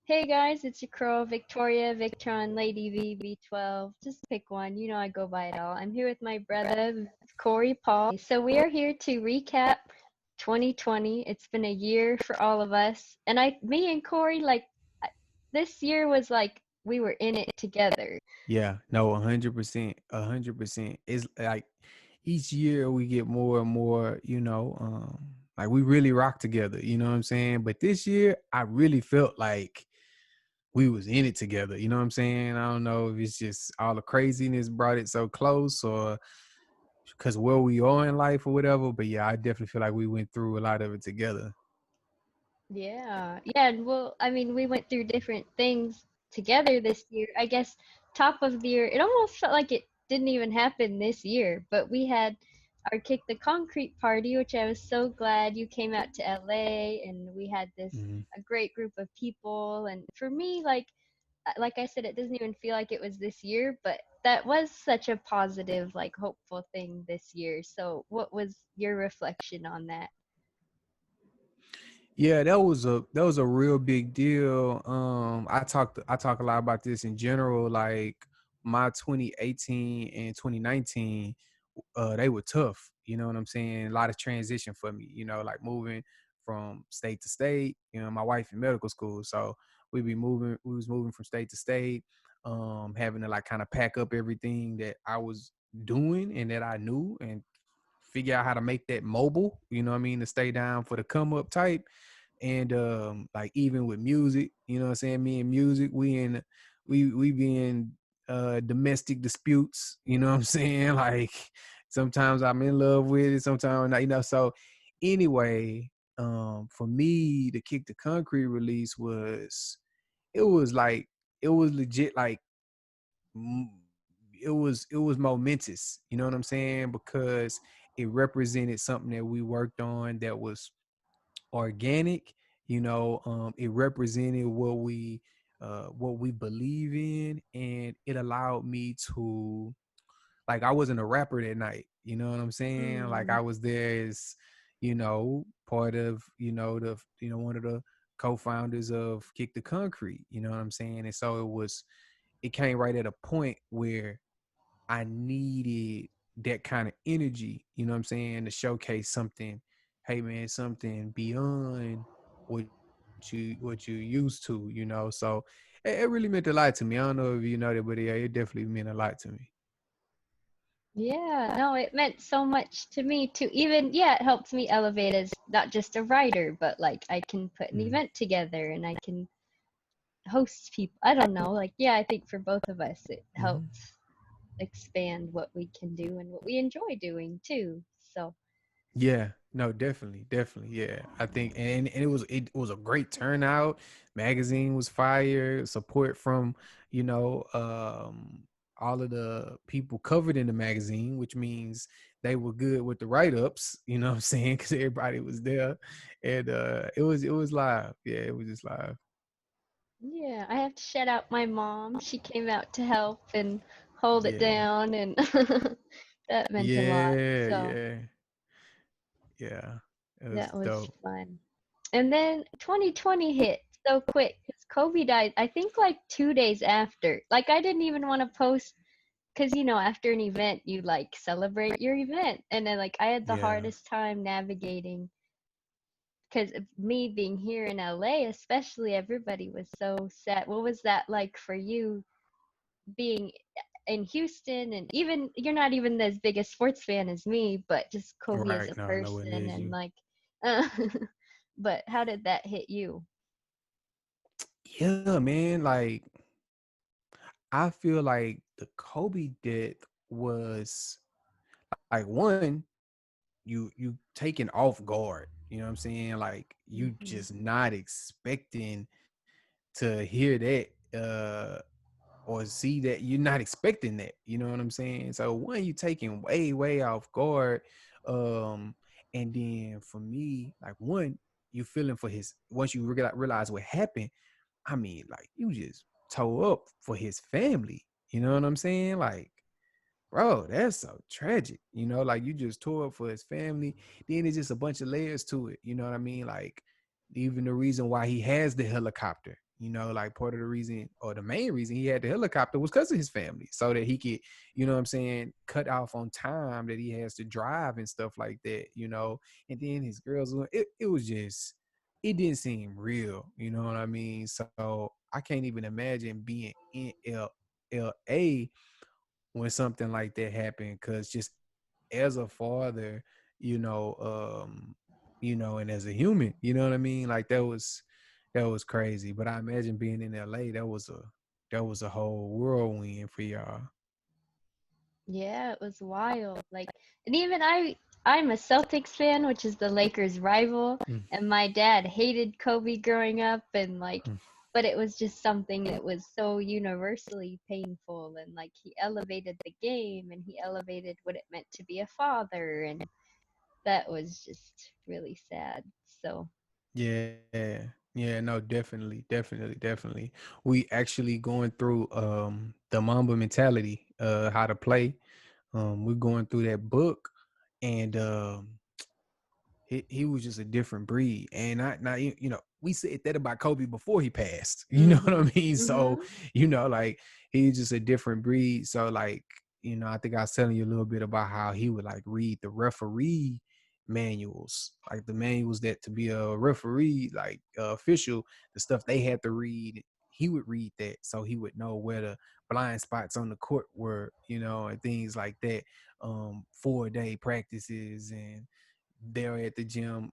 Hey guys, it's your girl Victoria, Victron, Lady V12. Just pick one. You know I go by it all. I'm here with my brother Corey Paul. So we are here to recap 2020. It's been a year for all of us, and me and Corey, this year was like we were in it together. Yeah, no, 100%, 100%. It's like each year we get more and more, like we really rock together, you know what I'm saying? But this year I really felt like we was in it together, you know what I'm saying? I don't know if it's just all the craziness brought it so close or because where we are in life or whatever. But yeah, I definitely feel like we went through a lot of it together. Yeah, and I mean, we went through different things together this year. I guess top of the year, it almost felt like it didn't even happen this year, but we had our Kick the Concrete party, which I was so glad you came out to LA, and we had this Mm-hmm. a great group of people. And for me, like I said, it doesn't even feel like it was this year, but that was such a positive, like hopeful thing this year. So, what was your reflection on that? Yeah, that was a real big deal. I talk a lot about this in general. Like my 2018 and 2019, they were tough. You know what I'm saying? A lot of transition for me. Like moving from state to state. My wife in medical school, so We was moving from state to state. Having to like kind of pack up everything that I was doing and that I knew and figure out how to make that mobile. You know what I mean? To stay down for the come up type and like even with music, you know what I'm saying, me and music, we be in domestic disputes, you know what I'm saying, like sometimes I'm in love with it, sometimes not, so anyway, for me to Kick the Concrete release it was like it was legit like m- it was momentous, you know what I'm saying, because it represented something that we worked on that was organic. It represented what we believe in, and it allowed me to, like, I wasn't a rapper that night, you know what I'm saying, like I Mm. was there as, part of, one of the co-founders of Kick the Concrete, you know what I'm saying, and so it came right at a point where I needed that kind of energy, you know what I'm saying, to showcase something, hey man, something beyond what you used to, So it really meant a lot to me. I don't know if you know that, but yeah, it definitely meant a lot to me. Yeah, no, it meant so much to me too. Even, yeah, it helped me elevate as not just a writer, but like I can put an Mhm. event together and I can host people. I don't know. Like, yeah, I think for both of us, it Mhm. helps expand what we can do and what we enjoy doing too. So, Yeah, no, definitely, definitely. Yeah. I think and it was a great turnout. Magazine was fire, support from, you know, all of the people covered in the magazine, which means they were good with the write-ups, you know what I'm saying? Because everybody was there. And it was live. Yeah, it was just live. yeah, I have to shout out my mom. She came out to help and hold it Yeah. down, and that meant a lot. Yeah, So, yeah, yeah. It was that was dope. fun. And then 2020 hit so quick because Kobe died, I think like 2 days after. Like, I didn't even want to post because, after an event, you like celebrate your event. And then, like, I had the Yeah. hardest time navigating because of me being here in LA, especially, everybody was so sad. What was that like for you being in Houston? And even you're not even as big a sports fan as me, but just Kobe as Right. a No, nowhere near person and you. like, uh, but how did that hit you? Yeah, man. Like I feel like the Kobe death was like one, you taken off guard. You know what I'm saying? Like you Hmm. just not expecting to hear that or see that. You're not expecting that. You know what I'm saying? So one, you taken way, way off guard. Um, and then for me, like one, you feeling for his once you realize what happened. I mean, like you just tore up for his family. You know what I'm saying? Like, bro, that's so tragic. Like you just tore up for his family. Then it's just a bunch of layers to it. You know what I mean? Like, even the reason why he has the helicopter. Like part of the reason or the main reason he had the helicopter was because of his family, so that he could, cut off on time that he has to drive and stuff like that. And then his girls, it was just, it didn't seem real, you know what I mean? So I can't even imagine being in LA when something like that happened, because just as a father, you know, and as a human, you know what I mean? Like that was crazy. But I imagine being in LA, that was a whole whirlwind for y'all. Yeah, it was wild. Like, and even I'm a Celtics fan, which is the Lakers' rival, Mm, and my dad hated Kobe growing up, and like, mm. but it was just something that was so universally painful, and like he elevated the game, and he elevated what it meant to be a father, and that was just really sad. So, Yeah, no, definitely. We actually going through the Mamba mentality, how to play. We're going through that book, and he was just a different breed. And we said that about Kobe before he passed. You know what I mhm, mean? So, mhm, like he's just a different breed. So like, I think I was telling you a little bit about how he would like read the referee manuals, like the manuals that to be a referee, like official, the stuff they had to read. He would read that so he would know where the blind spots on the court were, and things like that. 4-day practices, and there at the gym,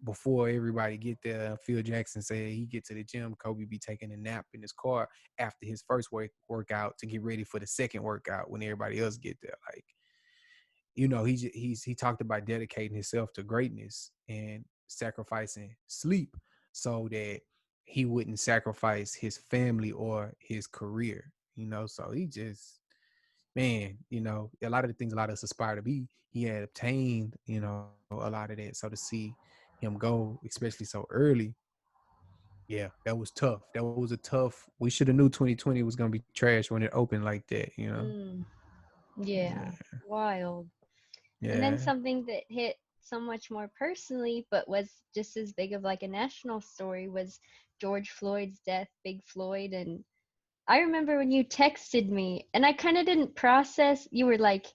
before everybody get there. Phil Jackson said he get to the gym, Kobe be taking a nap in his car after his first workout to get ready for the second workout when everybody else get there. Like, he talked about dedicating himself to greatness and sacrificing sleep so that he wouldn't sacrifice his family or his career. So he just, man, a lot of the things a lot of us aspire to be, he had obtained, a lot of that. So to see him go, especially so early, yeah, that was tough. That was a tough. We should have knew 2020 was gonna be trash when it opened like that. mm, yeah, Yeah, wild. And then yeah. something that hit so much more personally, but was just as big of like a national story, was George Floyd's death, Big Floyd. And I remember when you texted me, and I kind of didn't process. You were like,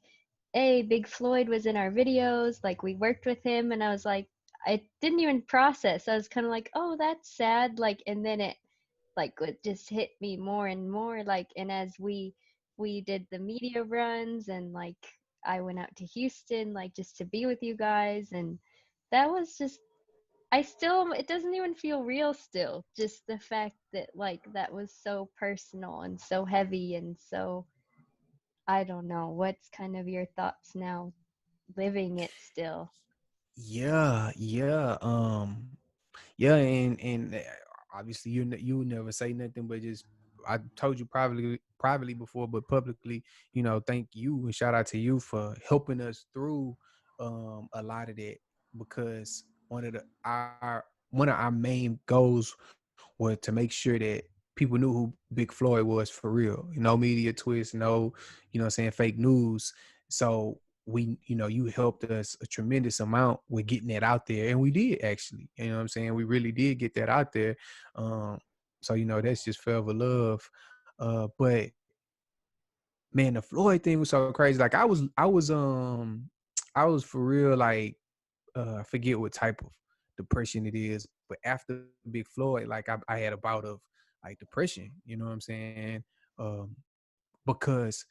"Hey, Big Floyd was in our videos. Like we worked with him," and I was like, I didn't even process. I was kind of like, "Oh, that's sad." Like, and then it just hit me more and more. Like, and as we did the media runs, and like I went out to Houston, like just to be with you guys, and that was just, I still, it doesn't even feel real still. Just the fact that like that was so personal and so heavy, and so I don't know, what's kind of your thoughts now living it still? Yeah. Yeah, and obviously you would never say nothing, but just I told you privately before, but publicly, thank you and shout out to you for helping us through a lot of that, because one of our main goals was to make sure that people knew who Big Floyd was for real. No media twists, no, fake news. So you helped us a tremendous amount with getting that out there. And we did actually, we really did get that out there. Um, so, that's just forever love. But man, the Floyd thing was so crazy. Like I was for real, like, I forget what type of depression it is, but after Big Floyd, like I had a bout of like depression, you know what I'm saying? Um, because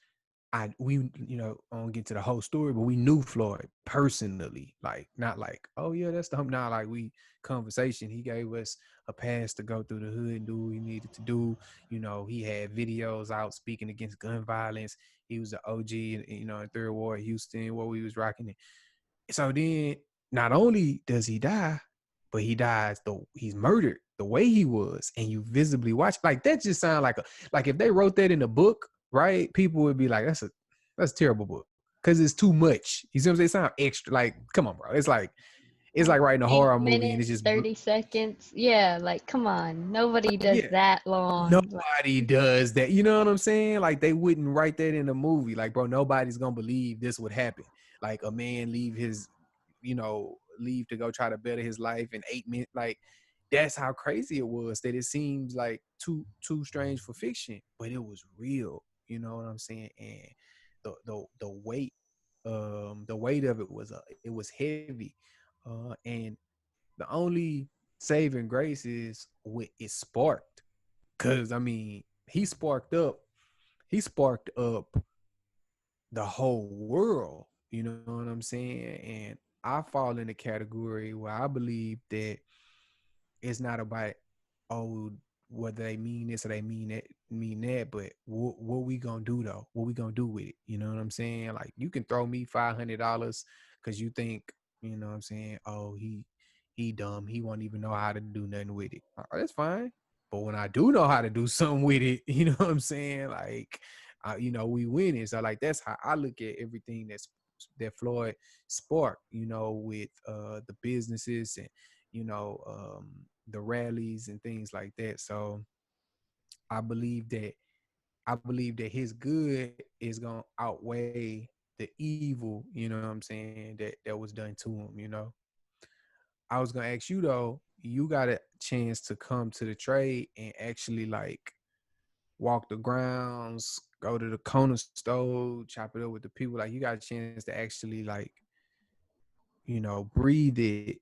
I don't get to the whole story, but we knew Floyd personally, like not like, oh yeah, that's the hump. Not like we conversation. He gave us a pass to go through the hood and do what we needed to do. He had videos out speaking against gun violence. He was an OG, in Third Ward, Houston, where we was rocking it. So then, not only does he die, but he's murdered the way he was, and you visibly watch. Like that just sound like if they wrote that in a book, right? People would be like, that's a terrible book because it's too much. You see what I'm saying? It sound extra. Like, come on, bro. It's like writing a Eight horror movie, and it's minutes, just 30 seconds. Yeah, like come on. Nobody does yeah. that long. Like, Nobody does that. You know what I'm saying? Like they wouldn't write that in a movie. Like, bro, nobody's gonna believe this would happen. Like a man leave to go try to better his life in 8 minutes. Like that's how crazy it was, that it seems like too strange for fiction, but it was real. You know what I'm saying? And the weight of it was heavy, and the only saving grace is what it sparked. Cause I mean, he sparked up the whole world. You know what I'm saying? And I fall in the category where I believe that it's not about, oh, whether they mean this or they mean that, but what we gonna do though? What we gonna do with it? You know what I'm saying? Like, you can throw me $500 because you think, you know what I'm saying, oh, he dumb, he won't even know how to do nothing with it. That's fine. But when I do know how to do something with it, you know what I'm saying? Like, we winning. So like, that's how I look at everything that Floyd sparked, with the businesses and the rallies and things like that. So I believe that his good is gonna outweigh the evil, you know what I'm saying, that was done to him, I was gonna ask you though, you got a chance to come to the trade and actually like walk the grounds, go to the corner store, chop it up with the people. Like, you got a chance to actually like, breathe it.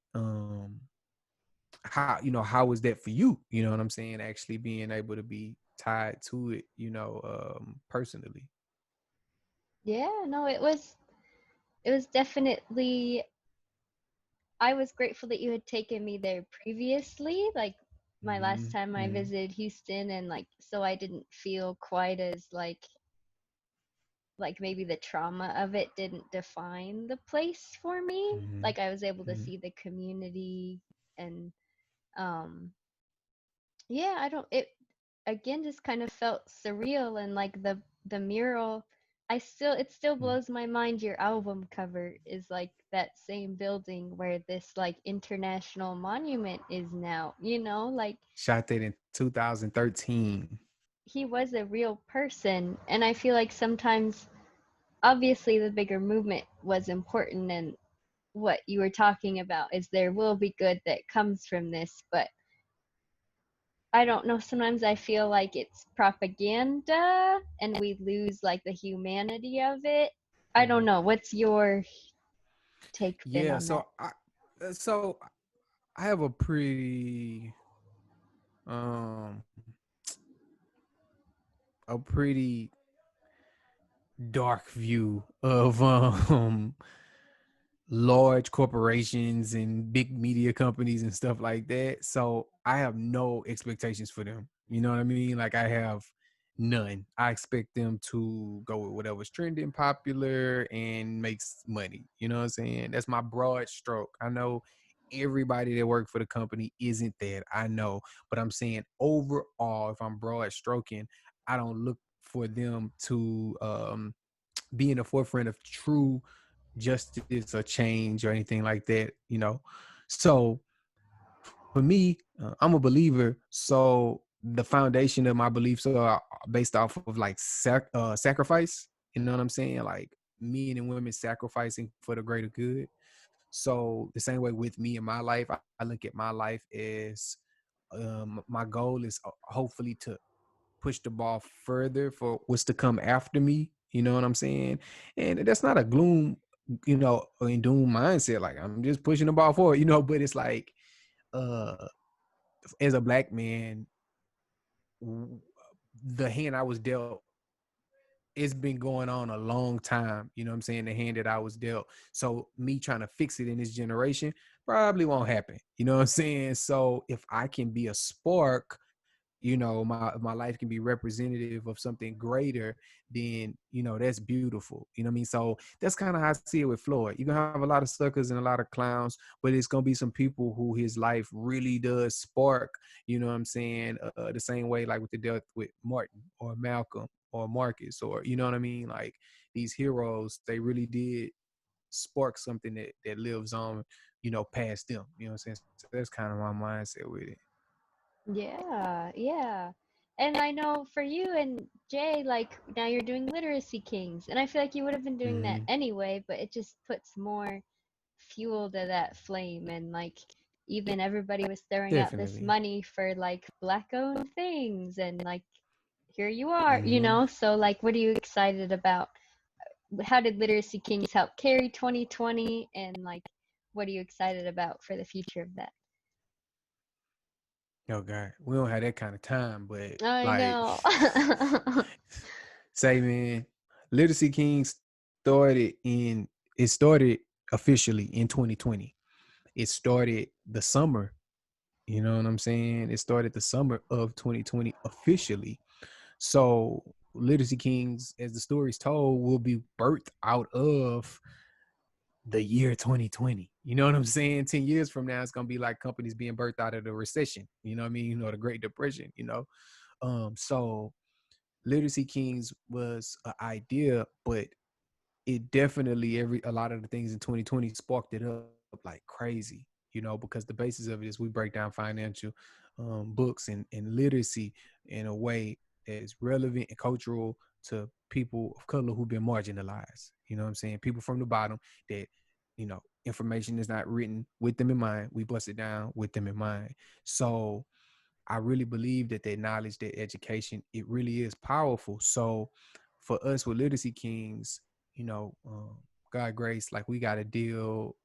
How was that for you? You know what I'm saying? Actually being able to be tied to it, personally. Yeah, no, it was definitely, I was grateful that you had taken me there previously, like my last Mm-hmm. time I Mm-hmm. visited Houston, and like so I didn't feel quite as like maybe the trauma of it didn't define the place for me. Mm-hmm. Like I was able to Mm-hmm. see the community and um yeah, I don't it again just kind of felt surreal, and like the mural, it still blows my mind your album cover is like that same building where this like international monument is now, like Shot that in 2013. he was a real person. And I feel like sometimes obviously the bigger movement was important, and what you were talking about is there will be good that comes from this, but I don't know, sometimes I feel like it's propaganda and we lose like the humanity of it. I don't know. What's your take been Yeah, on that? so I have um a pretty dark view of large corporations and big media companies and stuff like that. So I have no expectations for them. You know what I mean? Like, I have none. I expect them to go with whatever's trending, popular, and makes money. You know what I'm saying? That's my broad stroke. I know everybody that work for the company isn't that. I know. But I'm saying overall, if I'm broad stroking, I don't look for them to be in the forefront of true justice or change or anything like that. So for me, I'm a believer. So the foundation of my beliefs are based off of like sacrifice. You know what I'm saying? Like, men and women sacrificing for the greater good. So the same way with me in my life, I look at my life as my goal is hopefully to push the ball further for what's to come after me. You know what I'm saying? And that's not a gloom, and doom mindset. Like, I'm just pushing the ball forward, but it's like, uh, as a black man, the hand I was dealt, it's been going on a long time. You know what I'm saying? The hand that I was dealt. So me trying to fix it in this generation probably won't happen. You know what I'm saying? So if I can be a spark, my life can be representative of something greater, then that's beautiful. You know what I mean? So that's kind of how I see it with Floyd. You're gonna have a lot of suckers and a lot of clowns, but it's gonna be some people who his life really does spark. You know what I'm saying? The same way like with the death with Martin or Malcolm or Marcus, or you know what I mean, like these heroes, they really did spark something that lives on, past them. You know what I'm saying? So that's kind of my mindset with it. Yeah, yeah. And I know for you and Jay, like now you're doing Literacy Kings, and I feel like you would have been doing that Mm-hmm. anyway, but it just puts more fuel to that flame, and like even everybody was throwing out this Definitely. money for like black owned things, and like here you are, Mm-hmm. so like what are you excited about? How did Literacy Kings help carry 2020, and like what are you excited about for the future of that? Oh God, we don't have that kind of time, but I like, know. say man, Literacy King started officially in 2020. It started the summer. You know what I'm saying? It started the summer of 2020 officially. So Literacy Kings, as the story's told, will be birthed out of the year 2020. You know what I'm saying? 10 years from now, it's gonna be like companies being birthed out of the recession. You know what I mean? The Great Depression, So Literacy Kings was an idea, but it definitely a lot of the things in 2020 sparked it up like crazy, because the basis of it is we break down financial books and literacy in a way that is relevant and cultural to people of color who've been marginalized. You know what I'm saying? People from the bottom that, information is not written with them in mind. We bust it down with them in mind. So I really believe that knowledge, that education, it really is powerful. So for us with Literacy Kings, God grace, like we got a deal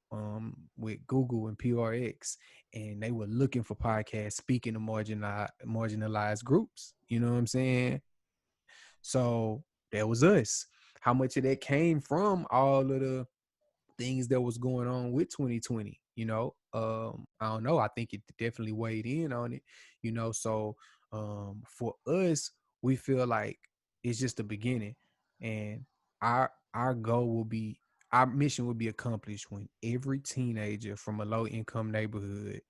with Google and PRX, and they were looking for podcasts speaking to marginalized groups. You know what I'm saying? So that was us. How much of that came from all of the things that was going on with 2020, I don't know, I think it definitely weighed in on it, so for us, we feel like it's just the beginning, and our goal will be, our mission will be accomplished when every teenager from a low income neighborhood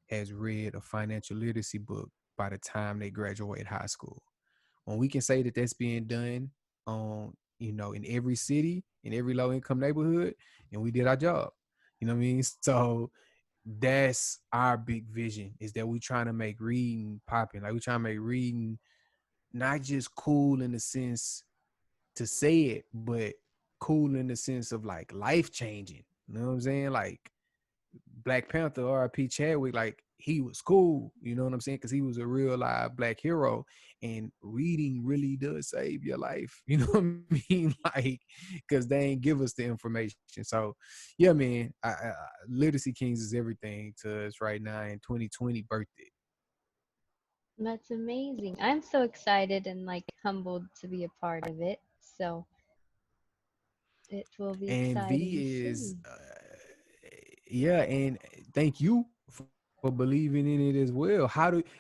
has read a financial literacy book by the time they graduate high school. When we can say that that's being done in every city, in every low income neighborhood, and we did our job. You know what I mean? So that's our big vision, is that we trying to make reading popping. Like we trying to make reading not just cool in the sense to say it, but cool in the sense of like life changing. You know what I'm saying? Like Black Panther, R.I.P. Chadwick, like he was cool, you know what I'm saying? Because he was a real live Black hero, and reading really does save your life. You know what I mean? Like, because they ain't give us the information. So, yeah, man, Literacy Kings is everything to us right now, and 2020 birthday. That's amazing. I'm so excited and like humbled to be a part of it. So it will be And exciting V is, soon. yeah, and thank you for believing in it as well.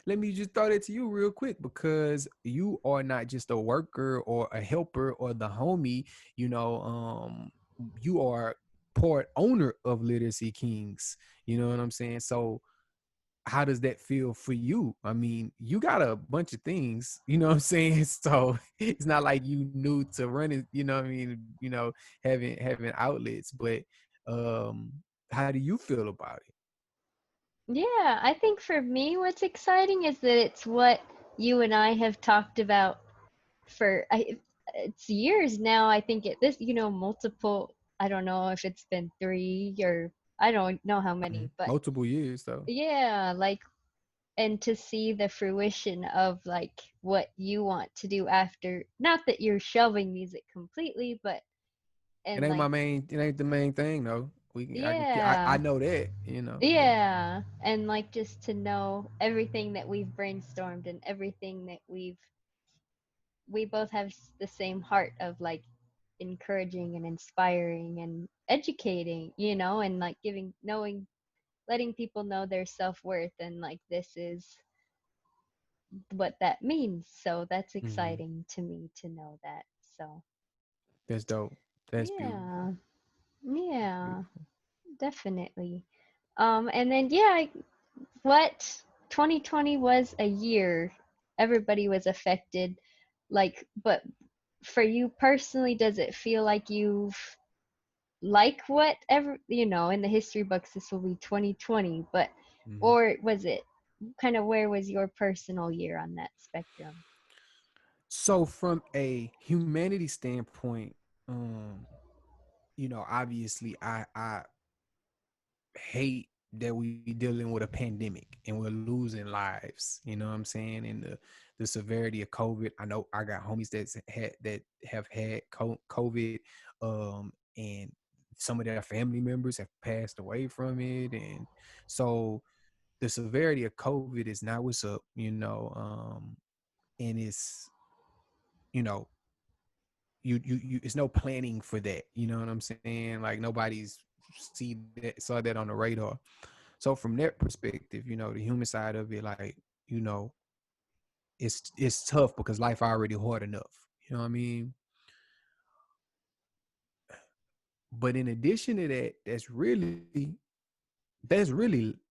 Let me just throw that to you real quick, because you are not just a worker or a helper or the homie, you are part owner of Literacy Kings. You know what I'm saying? So how does that feel for you? I mean, you got a bunch of things, you know what I'm saying? So it's not like you new to running, you know what I mean, having outlets, but how do you feel about it? Yeah, I think for me, what's exciting is that it's what you and I have talked about for it's years now. I think it this multiple. I don't know if it's been 3 or I don't know how many, but Multiple years though. yeah, like and to see the fruition of like what you want to do after, not that you're shelving music completely, but and like It ain't the main thing though. I yeah, know that. yeah, and like just to know everything that we've brainstormed and everything that we both have the same heart of like encouraging and inspiring and educating, and like giving knowing letting people know their self-worth, and like this is what that means. So that's Mm-hmm. exciting to me to know that. So That's dope. That's beautiful. yeah, yeah, Beautiful. definitely. And then yeah, what 2020 was a year. Everybody was affected. Like, but for you personally, does it feel like you've like whatever, in the history books this will be 2020, but Mm-hmm. or was it kind of where was your personal year on that spectrum? So from a humanity standpoint, obviously I hate that we dealing with a pandemic and we're losing lives. You know what I'm saying? And the severity of COVID. I know I got homies that have had COVID, and some of their family members have passed away from it, and so the severity of COVID is not what's up. And it's you know you it's no planning for that. You know what I'm saying? Like nobody's saw that on the radar. So from that perspective, the human side of it, like, you know, it's tough because life already hard enough. You know what I mean? But in addition to that, that's really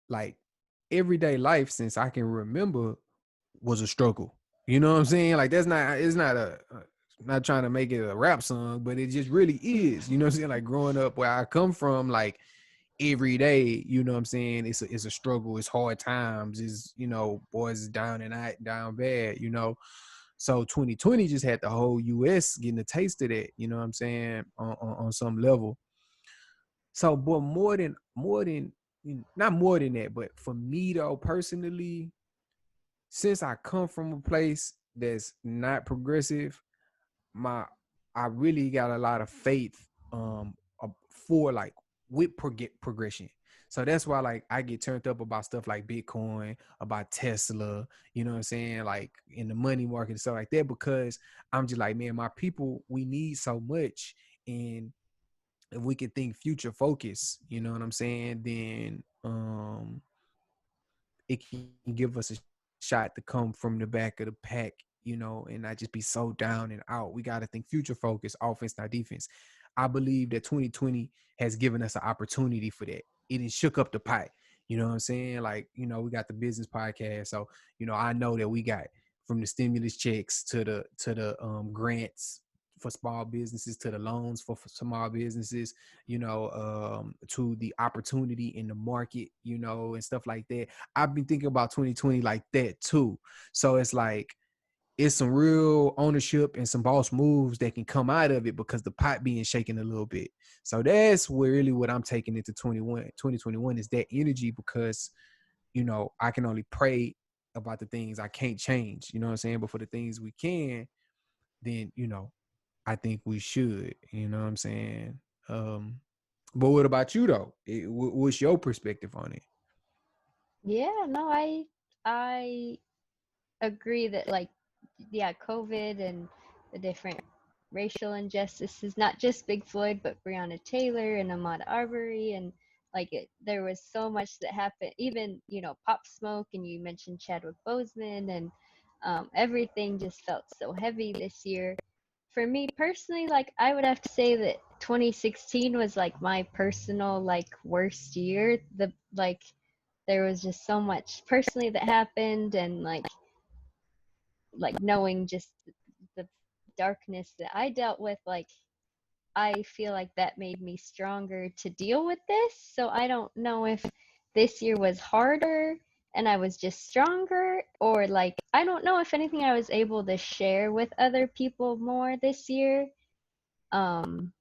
like everyday life since I can remember was a struggle. You know what I'm saying? Like that's not it's not not trying to make it a rap song, but it just really is. You know what I'm saying? Like growing up where I come from, like every day, you know what I'm saying? It's a struggle, it's hard times, boys is down and I down bad. So 2020 just had the whole US getting a taste of that, you know what I'm saying, on some level. So, but more than not more than that, but for me though, personally, since I come from a place that's not progressive, my I really got a lot of faith for like with progression. So that's why like I get turned up about stuff like Bitcoin, about Tesla, you know what I'm saying, like in the money market and stuff like that, because I'm just like, man, my people, we need so much. And if we can think future focus, you know what I'm saying, then it can give us a shot to come from the back of the pack, and not just be so down and out. We got to think future focus, offense, not defense. I believe that 2020 has given us an opportunity for that. It shook up the pot. You know what I'm saying? Like, we got the business podcast. So, I know that we got from the stimulus checks to the grants for small businesses, to the loans for small businesses, to the opportunity in the market, and stuff like that. I've been thinking about 2020 like that too. So it's like it's some real ownership and some boss moves that can come out of it because the pot being shaken a little bit. So that's really what I'm taking into 2021 is that energy, because I can only pray about the things I can't change, you know what I'm saying? But for the things we can, then I think we should, you know what I'm saying? Um, but what about you though? What's your perspective on it? Yeah, no, I agree that like yeah, COVID and the different racial injustices, not just Big Floyd, but Breonna Taylor and Ahmaud Arbery, and there was so much that happened. Even Pop Smoke, and you mentioned Chadwick Boseman, and everything just felt so heavy this year. For me personally, like I would have to say that 2016 was like my personal like worst year. There was just so much personally that happened, and knowing just the darkness that I dealt with, like I feel like that made me stronger to deal with this. So I don't know if this year was harder and I was just stronger, or like I don't know if anything I was able to share with other people more this year. Um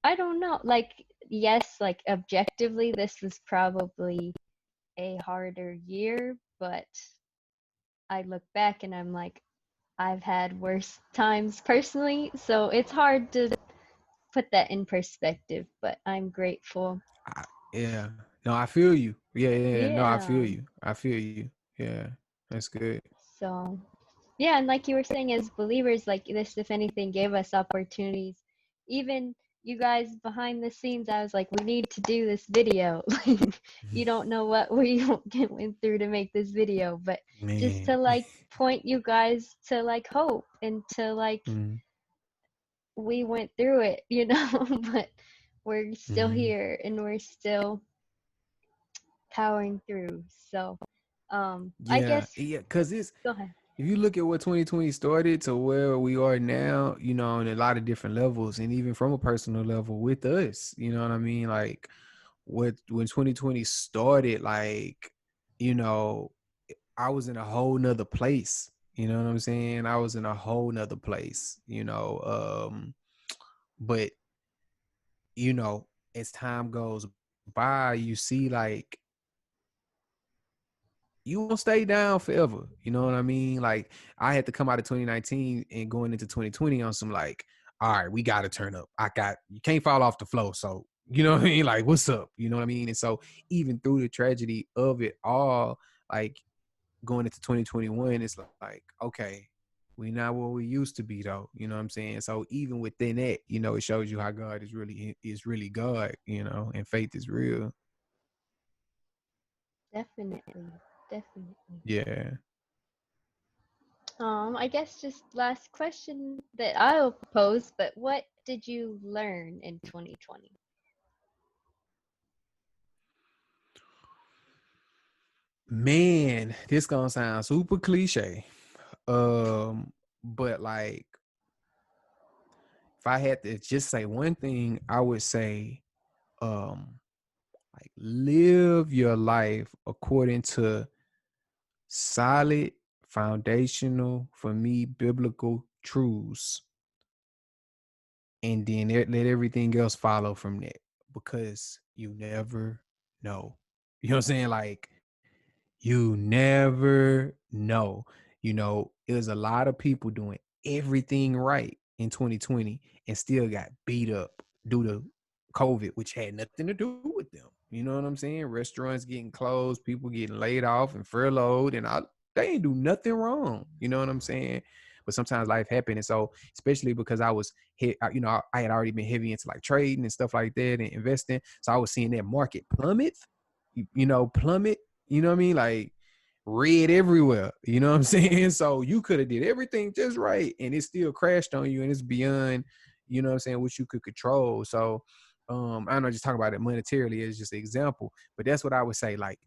I don't know. Like yes, like objectively this was probably a harder year, but I look back and I'm like I've had worse times personally, so it's hard to put that in perspective, but I'm grateful. I, yeah, no, I feel you. Yeah, no, I feel Yeah. you. I feel you. Yeah, that's good. So, yeah, and like you were saying, as believers, like this, if anything, gave us opportunities. Even you guys behind the scenes, I was like, we need to do this video. Like, you don't know what we went through to make this video, but just Man. to like point you guys to like hope and to like Mm-hmm. we went through it, but we're still Mm-hmm. here and we're still powering through. So, I Yeah, guess yeah, because it's go ahead. if you look at what 2020 started to where we are now, on a lot of different levels, and even from a personal level with us, you know what I mean? Like what when 2020 started, like, you know, I was in a whole nother place. You know what I'm saying? I was in a whole nother place. But as time goes by, you see like you won't stay down forever. You know what I mean? Like I had to come out of 2019 and going into 2020 on some like, all right, we got to turn up. You can't fall off the floor. So, you know what I mean? Like, what's up? You know what I mean? And so even through the tragedy of it all, like going into 2021, it's like, okay, we not where we used to be though. You know what I'm saying? So even within that, you know, it shows you how God is really God, you know, and faith is real. Definitely, definitely. Yeah. I guess just last question that I'll propose, but what did you learn in 2020? Man, this gonna sound super cliche. But like if I had to just say one thing, I would say um like live your life according to solid foundational for me biblical truths, and then let everything else follow from that, because you never know. You know what I'm saying? Like you never know. You know, there's a lot of people doing everything right in 2020 and still got beat up due to COVID, which had nothing to do with them. You know what I'm saying? Restaurants getting closed, people getting laid off and furloughed, and all, they ain't do nothing wrong. You know what I'm saying? But sometimes life happens, and so especially because I was hit, you know, I had already been heavy into like trading and stuff like that and investing, so I was seeing that market plummet. You know, plummet. You know what I mean? Like red everywhere. You know what I'm saying? So you could have did everything just right, and it still crashed on you, and it's beyond, you know what I'm saying, what you could control. So I don't know, just talk about it monetarily as just an example, but that's what I would say. Like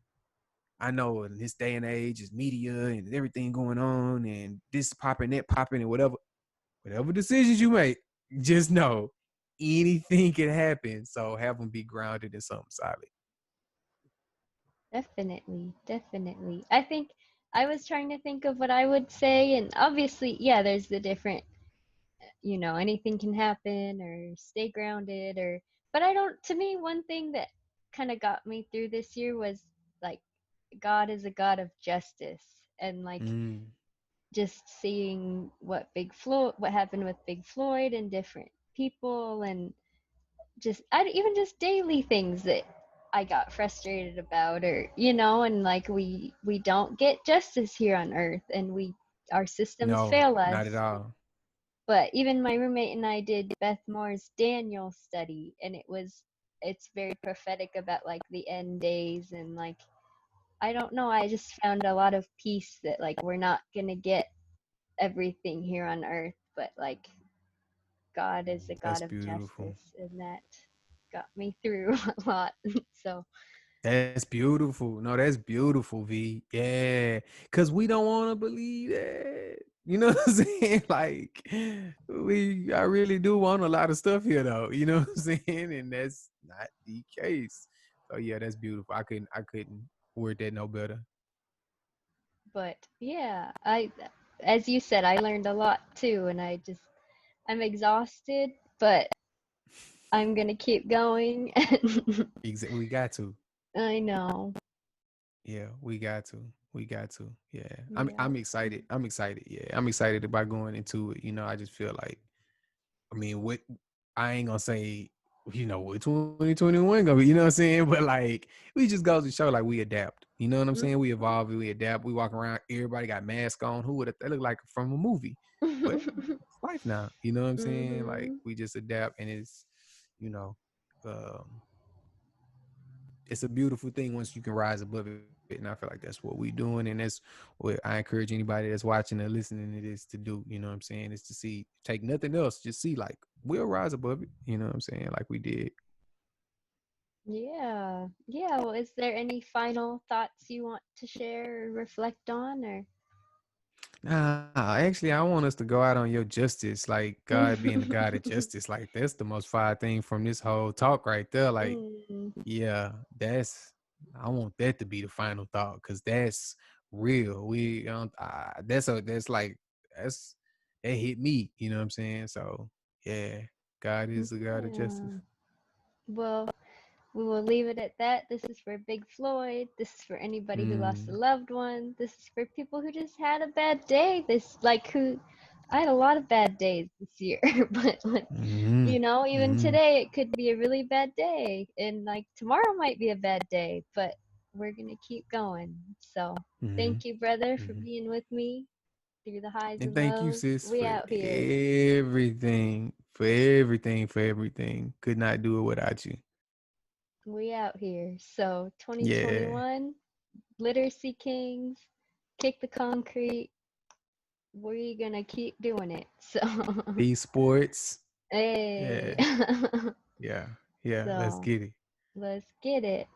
I know in this day and age is media and everything going on and this popping, that popping, and whatever decisions you make, just know anything can happen. So have them be grounded in something solid. Definitely, definitely. I think I was trying to think of what I would say, and obviously, yeah, there's the different, anything can happen or stay grounded but I don't, to me, one thing that kind of got me through this year was like God is a God of justice, and like Mm, just seeing what happened with Big Floyd and different people, and even just daily things that I got frustrated about, or and like we don't get justice here on earth, and our systems no, fail not at us. all. But even my roommate and I did Beth Moore's Daniel study, and it's very prophetic about like the end days, and like I don't know, I just found a lot of peace that like we're not going to get everything here on earth, but like God is a That's God of beautiful. justice, and that got me through a lot. So, That's beautiful. No, that's beautiful, V. Yeah. Cause we don't want to believe that. You know what I'm saying? Like I really do want a lot of stuff here though. You know what I'm saying? And that's not the case. So yeah, that's beautiful. I couldn't word that no better. but yeah, as you said, I learned a lot too, and I'm exhausted, but I'm gonna keep going. We got to. I know. Yeah, we got to. We got to. Yeah. Yeah. I'm excited. I'm excited. Yeah. I'm excited about going into it. You know, I just feel like, I mean, what I ain't gonna say, you know, what 2021 gonna be, you know what I'm saying? But like, we just goes to show like we adapt. You know what I'm saying? We evolve, we adapt, we walk around, everybody got masks on. Who would have, they look like from a movie? But it's life now. You know what I'm saying? Like Mhm. we just adapt, and it's, you know, um, it's a beautiful thing once you can rise above it. And I feel like that's what we doing. And that's what I encourage anybody that's watching or listening to this to do. You know what I'm saying? Is to see, take nothing else. Just see like we'll rise above it. You know what I'm saying? Like we did. Yeah. Yeah. Well, is there any final thoughts you want to share or reflect on, or? Actually, I want us to go out on your justice, like God being the God of justice. Like that's the most fire thing from this whole talk right there. Like, Mm, yeah, that's, I want that to be the final thought, because that's real. That's like that's that hit me. You know what I'm saying? So yeah, God is the God of justice. yeah. Well, We will leave it at that. This is for Big Floyd. This is for anybody who lost a Mm, loved one. This is for people who just had a bad day. This like who I had a lot of bad days this year, but like, mm, even mm, today it could be a really bad day, and like tomorrow might be a bad day, but we're gonna keep going. So mm, thank you, brother, for mm. being with me through the highs And and thank you, lows. sis, We for out here. everything, for everything, for everything. Could not do it without you. We out here. So Yeah. 2021, Literacy Kings, kick the concrete. We're gonna keep doing it. So Esports. hey. Yeah. Yeah. Yeah. Let's So get it. let's get it.